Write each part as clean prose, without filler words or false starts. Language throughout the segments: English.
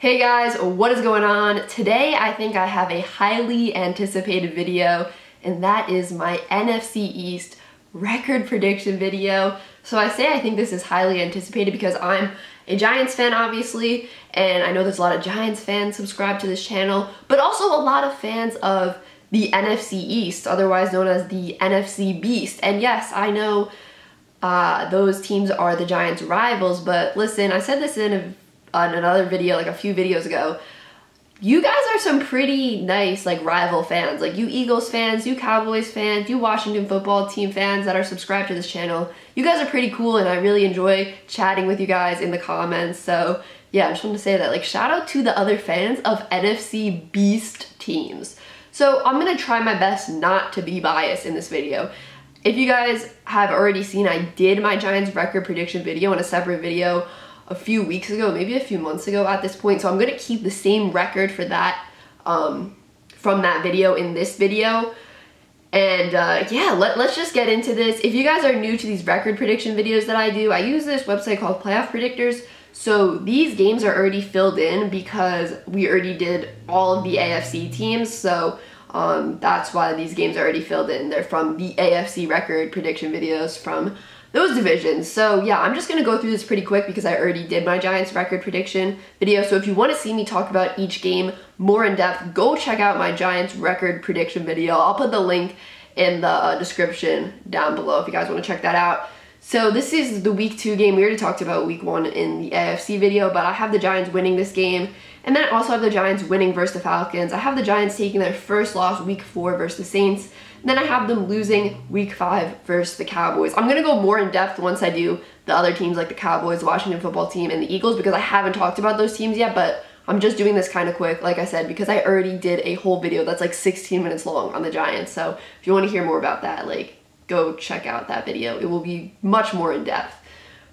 Hey guys, what is going on? Today I think I have a highly anticipated video, and that is my NFC East record prediction video. So I say I think this is highly anticipated because I'm a Giants fan, obviously, and I know there's a lot of Giants fans subscribed to this channel, but also a lot of fans of the NFC East, otherwise known as the NFC Beast. And yes, I know those teams are the Giants' rivals, but listen, I said this in another video like a few videos ago. You guys are some pretty nice like rival fans, like you Eagles fans, you Cowboys fans, you Washington football team fans that are subscribed to this channel. You guys are pretty cool, and I really enjoy chatting with you guys in the comments. So yeah, I just wanted to say that, like, shout out to the other fans of NFC Beast teams. So I'm gonna try my best not to be biased in this video. If you guys have already seen, I did my Giants record prediction video in a separate video a few weeks ago, maybe a few months ago at this point, so I'm gonna keep the same record for that from that video in this video. And yeah, let's just get into this. If you guys are new to these record prediction videos that I do, I use this website called Playoff Predictors. So these games are already filled in because we already did all of the AFC teams, so that's why these games are already filled in. They're from the AFC record prediction videos from those divisions. So yeah, I'm just gonna go through this pretty quick because I already did my Giants record prediction video. So if you want to see me talk about each game more in depth, go check out my Giants record prediction video. I'll put the link in the description down below if you guys want to check that out. So this is the week 2 game. We already talked about week 1 in the AFC video, but I have the Giants winning this game. And then I also have the Giants winning versus the Falcons. I have the Giants taking their first loss week 4 versus the Saints. Then I have them losing week 5 versus the Cowboys. I'm gonna go more in depth once I do the other teams like the Cowboys, Washington football team, and the Eagles, because I haven't talked about those teams yet, but I'm just doing this kind of quick, like I said, because I already did a whole video that's like 16 minutes long on the Giants. So if you want to hear more about that, like, go check out that video. It will be much more in depth.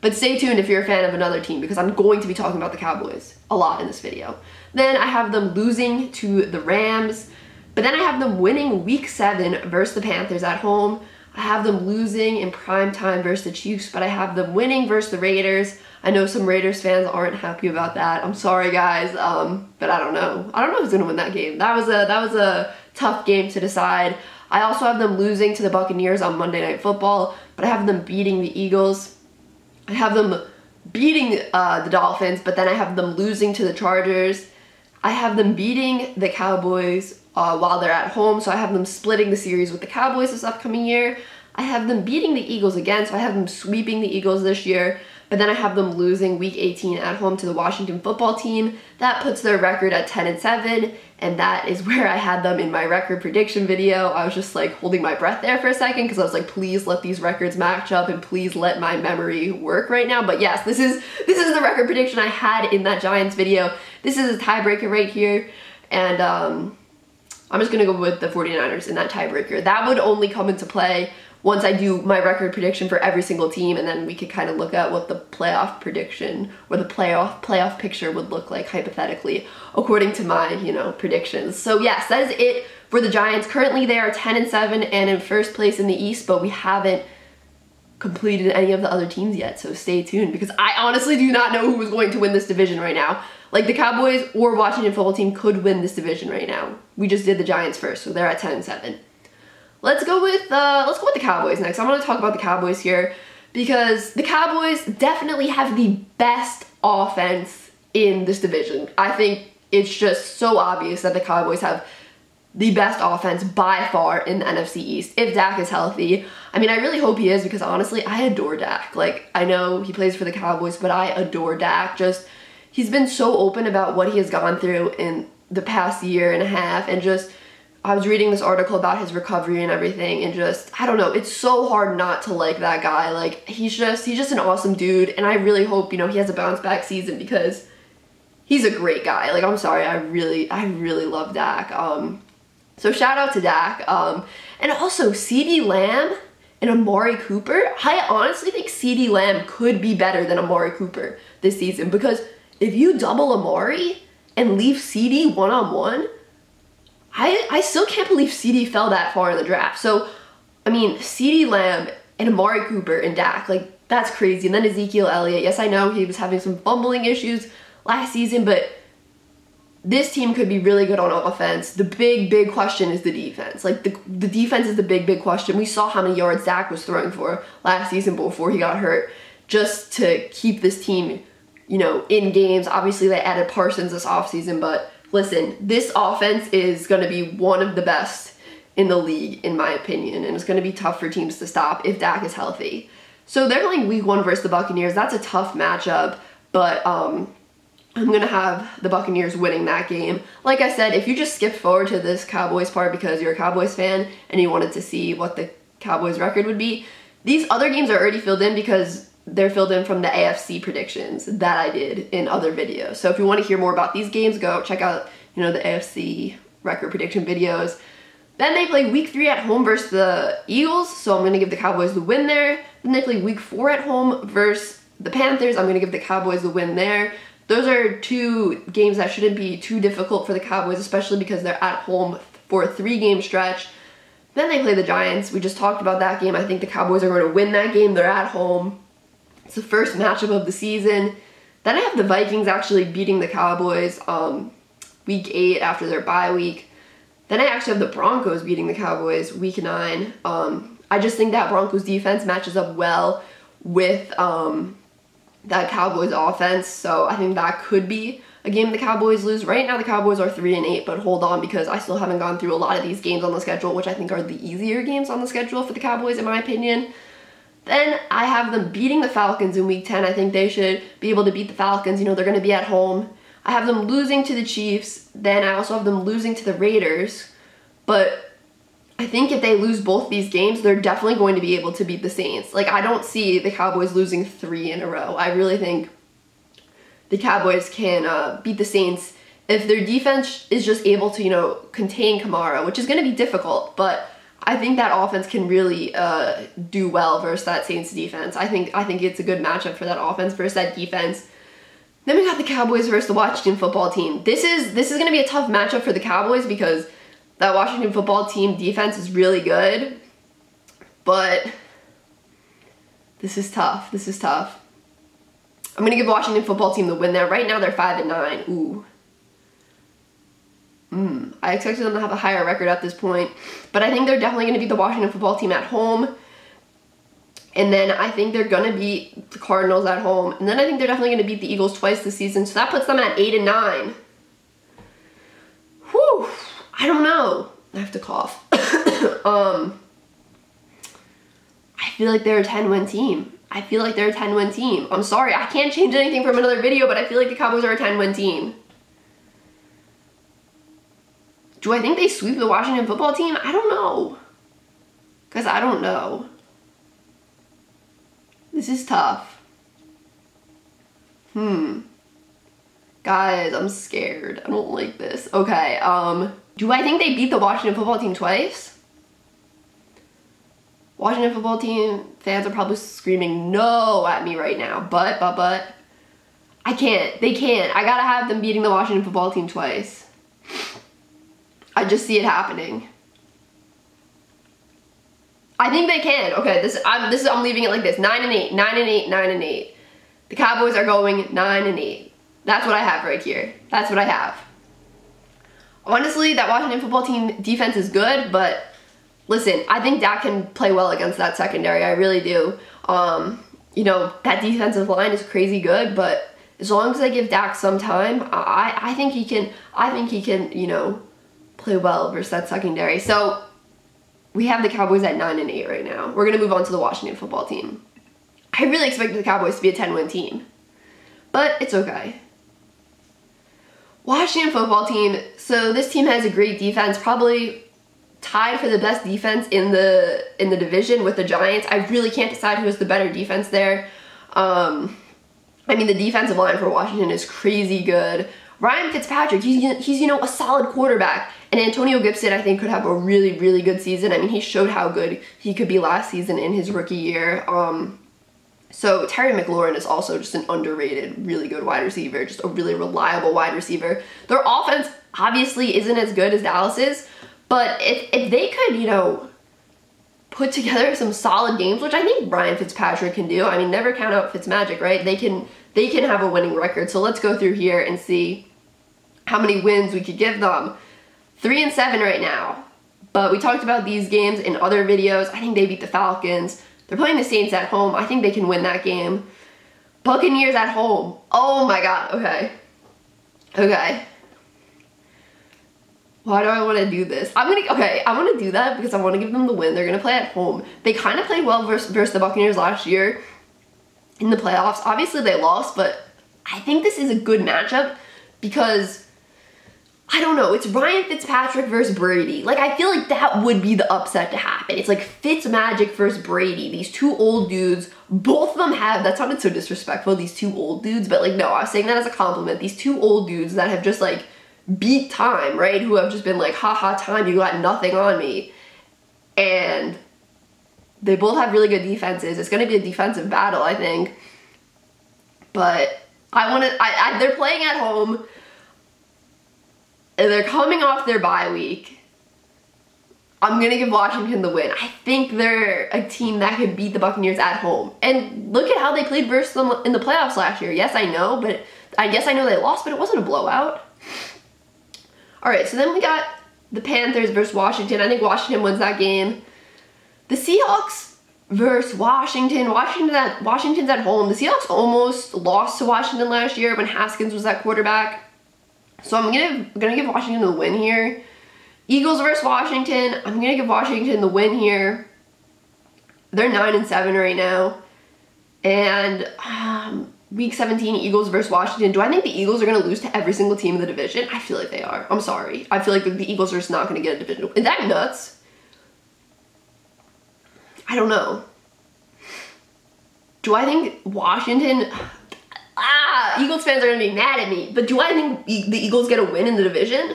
But stay tuned if you're a fan of another team, because I'm going to be talking about the Cowboys a lot in this video. Then I have them losing to the Rams. But then I have them winning week 7 versus the Panthers at home. I have them losing in prime time versus the Chiefs, but I have them winning versus the Raiders. I know some Raiders fans aren't happy about that. I'm sorry, guys, but I don't know. I don't know who's gonna win that game. That was a tough game to decide. I also have them losing to the Buccaneers on Monday Night Football, but I have them beating the Eagles. I have them beating the Dolphins, but then I have them losing to the Chargers. I have them beating the Cowboys while they're at home, so I have them splitting the series with the Cowboys this upcoming year. I have them beating the Eagles again, so I have them sweeping the Eagles this year, but then I have them losing week 18 at home to the Washington football team. That puts their record at 10-7, and that is where I had them in my record prediction video. I was just like holding my breath there for a second because I was like, please let these records match up and please let my memory work right now. But yes, this is the record prediction I had in that Giants video. This is a tiebreaker right here, and I'm just gonna go with the 49ers in that tiebreaker. That would only come into play once I do my record prediction for every single team, and then we could kind of look at what the playoff prediction or the playoff picture would look like hypothetically according to my, predictions. So yes, that is it for the Giants. Currently they are 10-7 and in first place in the East, but we haven't completed any of the other teams yet, so stay tuned, because I honestly do not know who is going to win this division right now. Like, the Cowboys or Washington football team could win this division right now. We just did the Giants first, so they're at 10-7. Let's go with the Cowboys next. I'm going to talk about the Cowboys here because the Cowboys definitely have the best offense in this division. I think it's just so obvious that the Cowboys have the best offense by far in the NFC East if Dak is healthy. I mean, I really hope he is, because honestly, I adore Dak. Like, I know he plays for the Cowboys, but I adore Dak. He's been so open about what he has gone through in the past year and a half, and just, I was reading this article about his recovery and everything, and just, I don't know, it's so hard not to like that guy. Like, he's just an awesome dude, and I really hope, he has a bounce back season, because he's a great guy. Like, I'm sorry, I really love Dak. So shout out to Dak. And also CeeDee Lamb and Amari Cooper. I honestly think CeeDee Lamb could be better than Amari Cooper this season, because if you double Amari and leave CeeDee one-on-one, I still can't believe CeeDee fell that far in the draft. So, I mean, CeeDee Lamb and Amari Cooper and Dak, like, that's crazy. And then Ezekiel Elliott. Yes, I know he was having some fumbling issues last season, but this team could be really good on offense. The big question is the defense. Like, the defense is the big question. We saw how many yards Dak was throwing for last season before he got hurt, just to keep this team, you know, in games. Obviously, they added Parsons this offseason, but listen, this offense is going to be one of the best in the league, in my opinion, and it's going to be tough for teams to stop if Dak is healthy. So they're playing week 1 versus the Buccaneers. That's a tough matchup, but I'm going to have the Buccaneers winning that game. Like I said, if you just skipped forward to this Cowboys part because you're a Cowboys fan and you wanted to see what the Cowboys record would be, these other games are already filled in because they're filled in from the AFC predictions that I did in other videos. So if you want to hear more about these games, go check out, you know, the AFC record prediction videos. Then they play week 3 at home versus the Eagles, so I'm going to give the Cowboys the win there. Then they play week 4 at home versus the Panthers. I'm going to give the Cowboys the win there. Those are 2 games that shouldn't be too difficult for the Cowboys, especially because they're at home for a 3-game stretch. Then they play the Giants. We just talked about that game. I think the Cowboys are going to win that game. They're at home. It's the first matchup of the season. Then I have the Vikings actually beating the Cowboys week 8 after their bye week. Then I actually have the Broncos beating the Cowboys week 9. I just think that Broncos defense matches up well with that Cowboys offense, so I think that could be a game the Cowboys lose. Right now the Cowboys are 3-8, but hold on, because I still haven't gone through a lot of these games on the schedule, which I think are the easier games on the schedule for the Cowboys in my opinion. Then I have them beating the Falcons in week 10. I think they should be able to beat the Falcons. You know, they're going to be at home. I have them losing to the Chiefs. Then I also have them losing to the Raiders. But I think if they lose both these games, they're definitely going to be able to beat the Saints. Like, I don't see the Cowboys losing 3 in a row. I really think the Cowboys can beat the Saints if their defense is just able to, you know, contain Kamara, which is going to be difficult. But I think that offense can really do well versus that Saints defense. I think it's a good matchup for that offense versus that defense. Then we got the Cowboys versus the Washington football team. This is going to be a tough matchup for the Cowboys because that Washington football team defense is really good. But this is tough. This is tough. I'm going to give the Washington football team the win there. Right now they're 5-9. Ooh. I expected them to have a higher record at this point. But I think they're definitely going to beat the Washington football team at home. And then I think they're going to beat the Cardinals at home. And then I think they're definitely going to beat the Eagles twice this season. So that puts them at 8-9. Whew. I don't know. I have to cough. I feel like they're a 10-win team. I feel like they're a 10-win team. I'm sorry. I can't change anything from another video, but I feel like the Cowboys are a 10-win team. Do I think they sweep the Washington football team? I don't know. Because I don't know. This is tough. Guys, I'm scared. I don't like this. Okay, do I think they beat the Washington football team twice? Washington football team fans are probably screaming no at me right now. But, I can't. They can't. I gotta have them beating the Washington football team twice. I just see it happening. I think they can. Okay, I'm leaving it like this. 9-8, 9-8, 9-8. The Cowboys are going 9-8. That's what I have right here. That's what I have. Honestly, that Washington football team defense is good, but listen, I think Dak can play well against that secondary. I really do. You know, that defensive line is crazy good, but as long as they give Dak some time, I think he can, you know, play well versus that secondary. So we have the Cowboys at 9-8 right now. We're gonna move on to the Washington football team. I really expected the Cowboys to be a 10-win team, but it's okay. Washington football team. So this team has a great defense, probably tied for the best defense in the division with the Giants. I really can't decide who has the better defense there. I mean, the defensive line for Washington is crazy good. Ryan Fitzpatrick, he's you know, a solid quarterback. And Antonio Gibson, I think, could have a really, really good season. I mean, he showed how good he could be last season in his rookie year. So Terry McLaurin is also just an underrated, really good wide receiver, just a really reliable wide receiver. Their offense obviously isn't as good as Dallas's, but if they could, you know, put together some solid games, which I think Ryan Fitzpatrick can do. I mean, never count out Fitzmagic, right? They can have a winning record. So let's go through here and see. how many wins we could give them. 3-7 right now. But we talked about these games in other videos. I think they beat the Falcons. They're playing the Saints at home. I think they can win that game. Buccaneers at home. Oh my god. Okay. Okay. Why do I want to do this? I want to do that because I want to give them the win. They're going to play at home. They kind of played well versus the Buccaneers last year in the playoffs. Obviously they lost, but I think this is a good matchup because, I don't know, it's Ryan Fitzpatrick versus Brady. Like, I feel like that would be the upset to happen. It's like Fitzmagic versus Brady. These two old dudes, both of them have, that sounded so disrespectful, these two old dudes, but like, no, I was saying that as a compliment. These two old dudes that have just like beat time, right? Who have just been like, haha, time, you got nothing on me. And they both have really good defenses. It's going to be a defensive battle, I think. But they're playing at home. And they're coming off their bye week. I'm going to give Washington the win. I think they're a team that could beat the Buccaneers at home. And look at how they played versus them in the playoffs last year. Yes, I know, but I guess I know they lost, but it wasn't a blowout. All right, so then we got the Panthers versus Washington. I think Washington wins that game. The Seahawks versus Washington. Washington's at home. The Seahawks almost lost to Washington last year when Haskins was at quarterback. So I'm gonna give Washington the win here. Eagles versus Washington. I'm gonna give Washington the win here. They're 9-7 right now. And week 17, Eagles versus Washington. Do I think the Eagles are gonna lose to every single team in the division? I feel like they are. I'm sorry. I feel like the Eagles are just not gonna get a division. Is that nuts? I don't know. Do I think Washington... Eagles fans are going to be mad at me. But do I think the Eagles get a win in the division?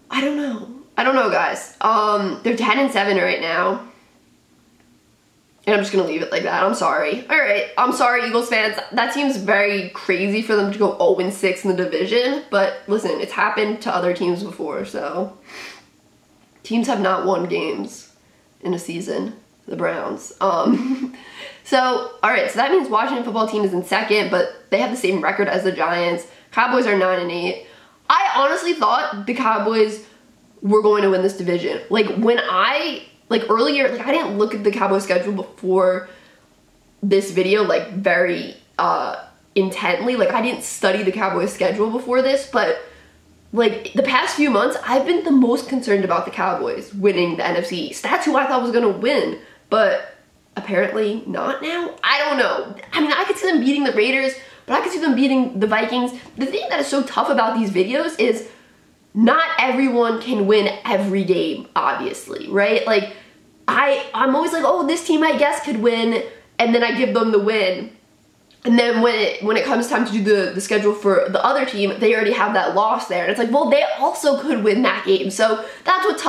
I don't know. I don't know, guys. They're 10-7 right now. And I'm just going to leave it like that. I'm sorry. Alright, I'm sorry, Eagles fans. That seems very crazy for them to go 0-6 in the division. But listen, it's happened to other teams before, so... Teams have not won games in a season. The Browns. So, alright, so that means Washington football team is in second, but they have the same record as the Giants. Cowboys are 9-8. I honestly thought the Cowboys were going to win this division. Like, earlier, I didn't look at the Cowboys schedule before this video, like, very intently. Like, I didn't study the Cowboys schedule before this, but, like, the past few months, I've been the most concerned about the Cowboys winning the NFC East. That's who I thought was going to win, but apparently not now. I don't know. I mean, I could see them beating the Raiders, but I could see them beating the Vikings. The thing that is so tough about these videos is not everyone can win every game, obviously, right? Like, I'm always like, oh, this team I guess could win, and then I give them the win. And then when it comes time to do the schedule for the other team, they already have that loss there. And it's like, well, they also could win that game. So that's what's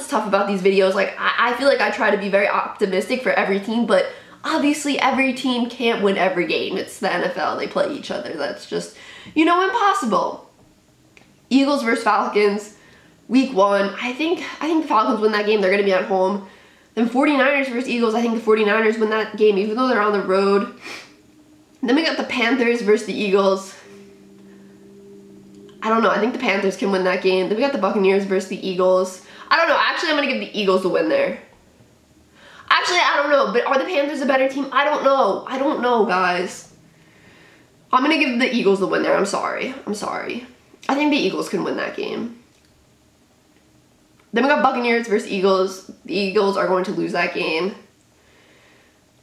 tough about these videos. Like, I feel like I try to be very optimistic for every team, but obviously every team can't win every game. It's the NFL. They play each other. That's just, you know, impossible. Eagles versus Falcons, week 1. I think the Falcons win that game. They're going to be at home. Then 49ers versus Eagles. I think the 49ers win that game, even though they're on the road. Then we got the Panthers versus the Eagles. I don't know. I think the Panthers can win that game. Then we got the Buccaneers versus the Eagles. I don't know. Actually, I'm going to give the Eagles the win there. Actually, I don't know. But are the Panthers a better team? I don't know. I don't know, guys. I'm going to give the Eagles the win there. I'm sorry. I'm sorry. I think the Eagles can win that game. Then we got Buccaneers versus Eagles. The Eagles are going to lose that game.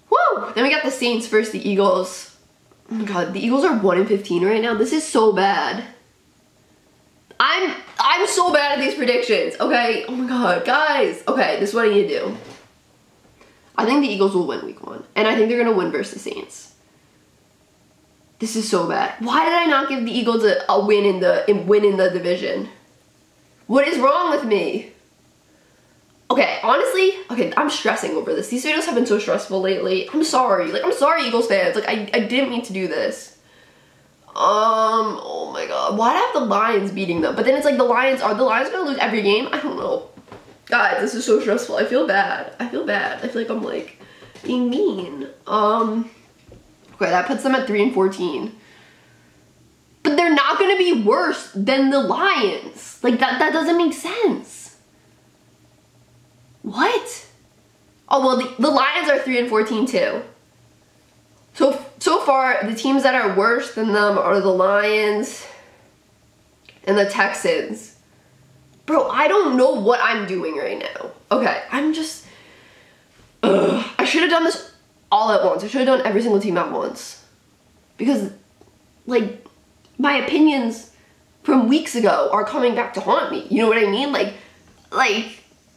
Woo! Then we got the Saints versus the Eagles. Oh my god, the Eagles are 1-15 right now. This is so bad. I'm so bad at these predictions, okay? Oh my god, guys. Okay, this is what I need to do. I think the Eagles will win week 1. And I think they're going to win versus the Saints. This is so bad. Why did I not give the Eagles a win in the division? What is wrong with me? Okay, honestly, I'm stressing over this. These videos have been so stressful lately. I'm sorry. Like, I'm sorry, Eagles fans. Like, I didn't mean to do this. Oh my god. Why do I have the Lions beating them? But then it's like, are the Lions gonna lose every game? I don't know. Guys, this is so stressful. I feel bad. I feel bad. I feel like I'm, like, being mean. Okay, that puts them at 3-14. But they're not not gonna be worse than the Lions. Like, that doesn't make sense. What? Oh, well, the Lions are 3-14 too. So far, the teams that are worse than them are the Lions and the Texans. Bro, I don't know what I'm doing right now. Okay, I'm just... I should have done this all at once. I should have done every single team at once. Because, like, my opinions from weeks ago are coming back to haunt me. You know what I mean? Like,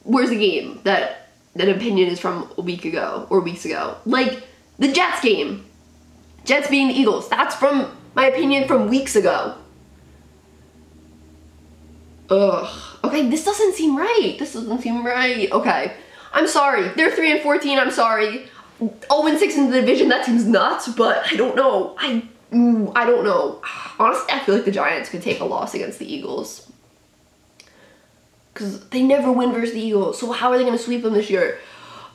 where's the game that opinion is from a week ago or weeks ago? Like, the Jets game. Jets beating the Eagles. That's from my opinion from weeks ago. Ugh. Okay, this doesn't seem right. This doesn't seem right. Okay. I'm sorry. They're 3-14. I'm sorry. 0-6 in the division. That seems nuts, but I don't know. I don't know. Honestly, I feel like the Giants could take a loss against the Eagles. Because they never win versus the Eagles. So how are they going to sweep them this year?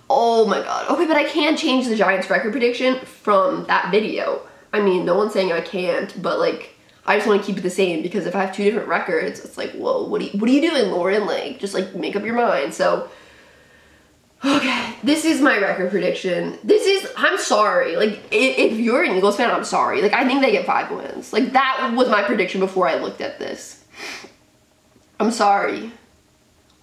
Oh my god. Okay, but I can change the Giants record prediction from that video. I mean, no one's saying I can't, but like, I just want to keep it the same because if I have two different records, it's like, whoa, what are you doing, Lauren? Like, just like make up your mind. So, okay, this is my record prediction. I'm sorry. Like, if you're an Eagles fan, I'm sorry. Like, I think they get 5 wins. Like, that was my prediction before I looked at this. I'm sorry.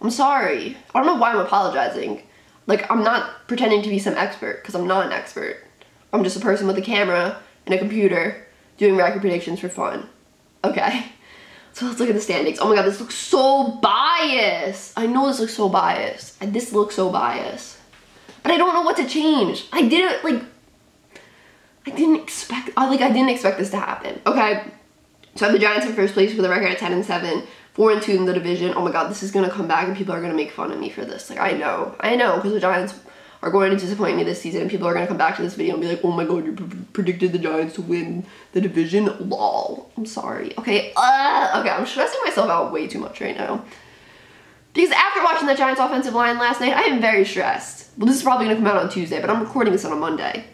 I'm sorry. I don't know why I'm apologizing. Like, I'm not pretending to be some expert because I'm not an expert. I'm just a person with a camera and a computer doing record predictions for fun. Okay, so let's look at the standings. Oh my god, this looks so biased. I know this looks so biased. This looks so biased. But I don't know what to change. I didn't expect this to happen. Okay, so I have the Giants in first place with a record at 10-7, 4-2 in the division. Oh my god, this is gonna come back and people are gonna make fun of me for this. Like, I know, because the Giants are going to disappoint me this season and people are going to come back to this video and be like, oh my god, you predicted the Giants to win the division? Lol. I'm sorry. Okay, okay, I'm stressing myself out way too much right now. Because after watching the Giants offensive line last night, I am very stressed. Well, this is probably going to come out on Tuesday, but I'm recording this on a Monday.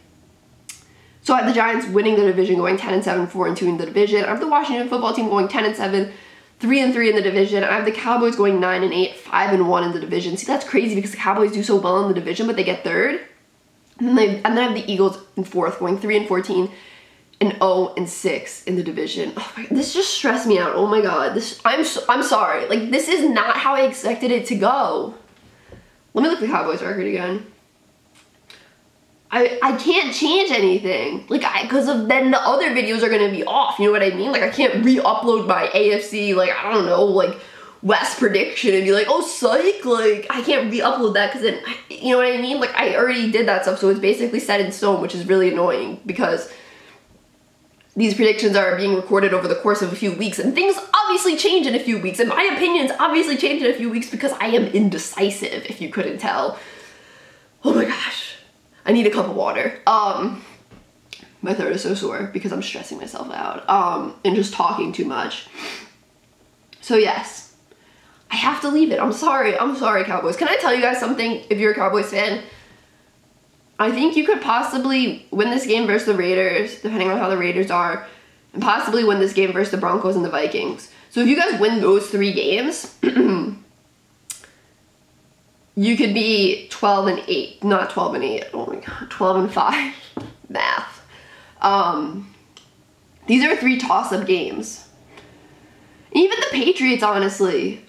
So I have the Giants winning the division, going 10-7, 4-2 in the division. I have the Washington football team going 10-7, 3-3 in the division. I have the Cowboys going 9-8, 5-1 in the division. See, that's crazy because the Cowboys do so well in the division, but they get third. And then I have the Eagles in fourth, going 3-14 and 0-6 in the division. Oh my, this just stressed me out. Oh my god, I'm sorry. Like, this is not how I expected it to go. Let me look at the Cowboys record again. I can't change anything, like, because of then the other videos are gonna be off, you know what I mean? Like, I can't re-upload my AFC, like, I don't know, like, West prediction and be like, oh, psych, like, I can't re-upload that because then, you know what I mean? Like, I already did that stuff, so it's basically set in stone, which is really annoying because these predictions are being recorded over the course of a few weeks, and things obviously change in a few weeks, and my opinions obviously change in a few weeks because I am indecisive, if you couldn't tell. Oh my gosh. I need a cup of water. My throat is so sore because I'm stressing myself out, and just talking too much. So yes, I have to leave it. I'm sorry, Cowboys. Can I tell you guys something, if you're a Cowboys fan? I think you could possibly win this game versus the Raiders, depending on how the Raiders are, and possibly win this game versus the Broncos and the Vikings. So if you guys win those 3 games, you could be 12-8, not 12-8, oh my god, 12-5, math. These are 3 toss-up games. Even the Patriots, honestly.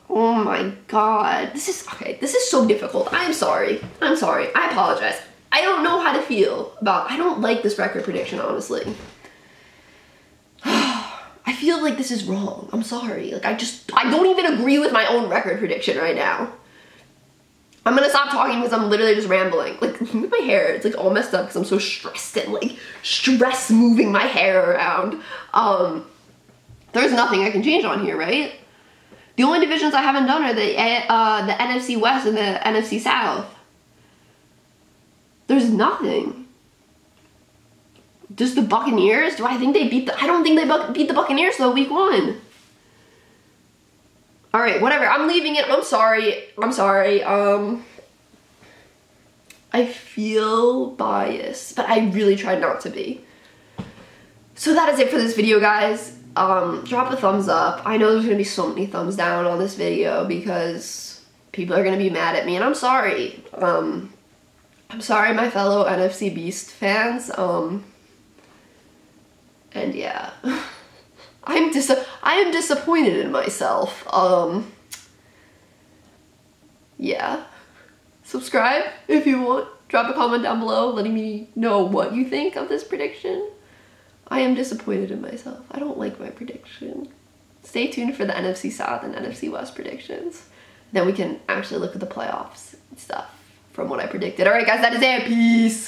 Oh my god, this is so difficult. I'm sorry, I apologize. I don't know how to feel about, I don't like this record prediction, honestly. I feel like this is wrong, I'm sorry. Like, I don't even agree with my own record prediction right now. I'm gonna stop talking because I'm literally just rambling. Like, look at my hair. It's like all messed up because I'm so stressed and like stress moving my hair around. There's nothing I can change on here, right? The only divisions I haven't done are the NFC West and the NFC South. There's nothing. Just the Buccaneers? Do I think they beat I don't think they beat the Buccaneers though, week 1. Alright, whatever. I'm leaving it. I'm sorry. I feel biased, but I really tried not to be. So that is it for this video, guys. drop a thumbs up. I know there's gonna be so many thumbs down on this video because people are gonna be mad at me, and I'm sorry. I'm sorry, my fellow NFC Beast fans. And yeah, I am disappointed in myself. Yeah, subscribe if you want. Drop a comment down below letting me know what you think of this prediction. I am disappointed in myself. I don't like my prediction. Stay tuned for the NFC South and NFC West predictions. Then we can actually look at the playoffs and stuff from what I predicted. All right, guys, that is it. Peace.